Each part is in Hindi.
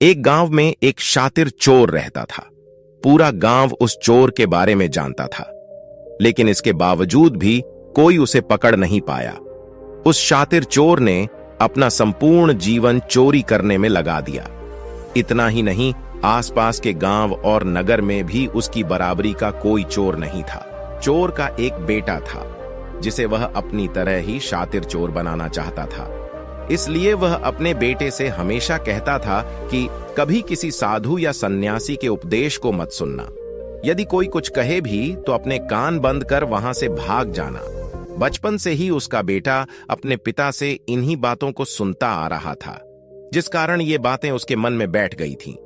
एक गांव में एक शातिर चोर रहता था। पूरा गांव उस चोर के बारे में जानता था, लेकिन इसके बावजूद भी कोई उसे पकड़ नहीं पाया। उस शातिर चोर ने अपना संपूर्ण जीवन चोरी करने में लगा दिया। इतना ही नहीं, आसपास के गांव और नगर में भी उसकी बराबरी का कोई चोर नहीं था। चोर का एक बेटा था, जिसे वह अपनी तरह ही शातिर चोर बनाना चाहता था। इसलिए वह अपने बेटे से हमेशा कहता था कि कभी किसी साधु या सन्यासी के उपदेश को मत सुनना। यदि कोई कुछ कहे भी तो अपने कान बंद कर वहां से भाग जाना। बचपन से ही उसका बेटा अपने पिता से इन्हीं बातों को सुनता आ रहा था, जिस कारण ये बातें उसके मन में बैठ गई थीं।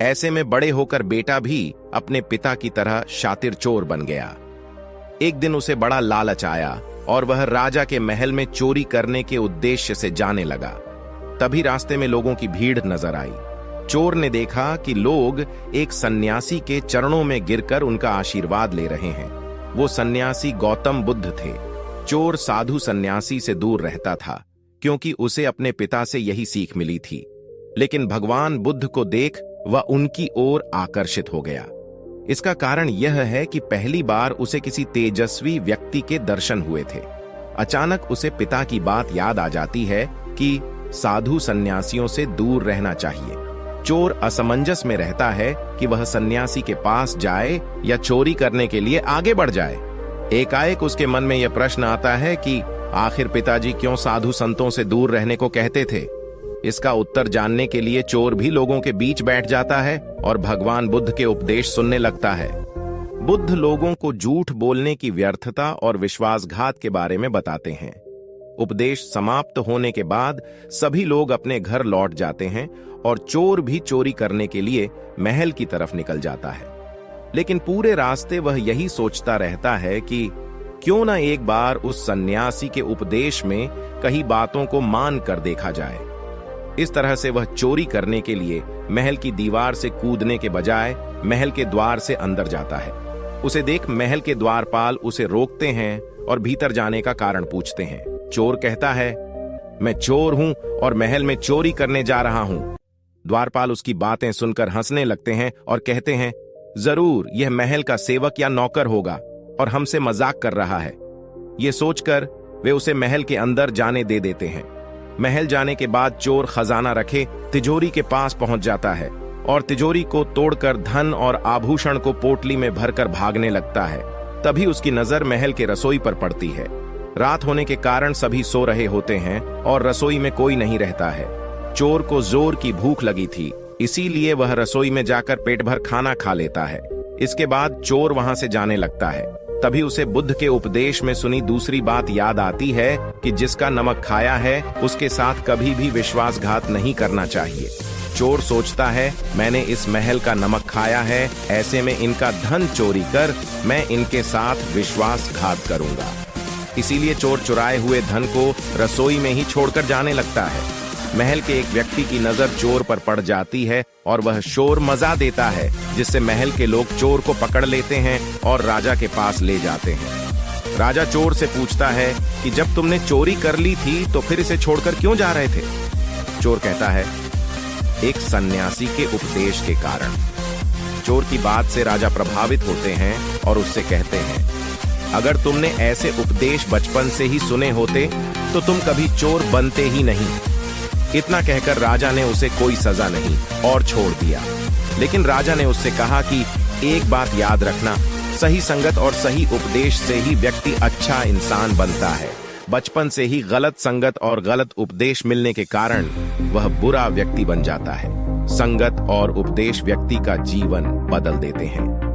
ऐसे में बड़े होकर बेटा भी अपने पिता की तरह शातिर चोर बन गया। एक दिन उसे बड़ा लालच आया और वह राजा के महल में चोरी करने के उद्देश्य से जाने लगा। तभी रास्ते में लोगों की भीड़ नजर आई। चोर ने देखा कि लोग एक सन्यासी के चरणों में गिरकर उनका आशीर्वाद ले रहे हैं। वो सन्यासी गौतम बुद्ध थे। चोर साधु सन्यासी से दूर रहता था, क्योंकि उसे अपने पिता से यही सीख मिली थी। लेकिन भगवान बुद्ध को देख वह उनकी ओर आकर्षित हो गया। इसका कारण यह है कि पहली बार उसे किसी तेजस्वी व्यक्ति के दर्शन हुए थे। अचानक उसे पिता की बात याद आ जाती है कि साधु सन्यासियों से दूर रहना चाहिए। चोर असमंजस में रहता है कि वह सन्यासी के पास जाए या चोरी करने के लिए आगे बढ़ जाए। एकाएक उसके मन में यह प्रश्न आता है कि आखिर पिताजी क्यों साधु संतों से दूर रहने को कहते थे। इसका उत्तर जानने के लिए चोर भी लोगों के बीच बैठ जाता है और भगवान बुद्ध के उपदेश सुनने लगता है। बुद्ध लोगों को झूठ बोलने की व्यर्थता और विश्वासघात के बारे में बताते हैं। उपदेश समाप्त होने के बाद सभी लोग अपने घर लौट जाते हैं और चोर भी चोरी करने के लिए महल की तरफ निकल जाता है। लेकिन पूरे रास्ते वह यही सोचता रहता है कि क्यों न एक बार उस सन्यासी के उपदेश में कई बातों को मान कर देखा जाए। इस तरह से वह चोरी करने के लिए महल की दीवार से कूदने के बजाय महल के द्वार से अंदर जाता है। उसे देख महल के द्वारपाल उसे रोकते हैं और भीतर जाने का कारण पूछते हैं। चोर कहता है, मैं चोर हूं और महल में चोरी करने जा रहा हूं। द्वारपाल उसकी बातें सुनकर हंसने लगते हैं और कहते हैं, जरूर यह महल का सेवक या नौकर होगा और हमसे मजाक कर रहा है। ये सोचकर वे उसे महल के अंदर जाने दे देते हैं। महल जाने के बाद चोर खजाना रखे तिजोरी के पास पहुंच जाता है और तिजोरी को तोड़कर धन और आभूषण को पोटली में भरकर भागने लगता है। तभी उसकी नजर महल के रसोई पर पड़ती है। रात होने के कारण सभी सो रहे होते हैं और रसोई में कोई नहीं रहता है। चोर को जोर की भूख लगी थी, इसीलिए वह रसोई में जाकर पेट भर खाना खा लेता है। इसके बाद चोर वहां से जाने लगता है। तभी उसे बुद्ध के उपदेश में सुनी दूसरी बात याद आती है कि जिसका नमक खाया है उसके साथ कभी भी विश्वासघात नहीं करना चाहिए। चोर सोचता है, मैंने इस महल का नमक खाया है, ऐसे में इनका धन चोरी कर मैं इनके साथ विश्वासघात करूंगा। इसीलिए चोर चुराए हुए धन को रसोई में ही छोड़कर जाने लगता है। महल के एक व्यक्ति की नजर चोर पर पड़ जाती है और वह शोर मचा देता है, जिससे महल के लोग चोर को पकड़ लेते हैं और राजा के पास ले जाते हैं। राजा चोर से पूछता है कि जब तुमने चोरी कर ली थी तो फिर इसे छोड़कर क्यों जा रहे थे। चोर कहता है, एक सन्यासी के उपदेश के कारण। चोर की बात से राजा प्रभावित होते हैं और उससे कहते हैं, अगर तुमने ऐसे उपदेश बचपन से ही सुने होते तो तुम कभी चोर बनते ही नहीं। इतना कहकर राजा ने उसे कोई सजा नहीं और छोड़ दिया। लेकिन राजा ने उससे कहा कि एक बात याद रखना, सही संगत और सही उपदेश से ही व्यक्ति अच्छा इंसान बनता है। बचपन से ही गलत संगत और गलत उपदेश मिलने के कारण वह बुरा व्यक्ति बन जाता है। संगत और उपदेश व्यक्ति का जीवन बदल देते हैं।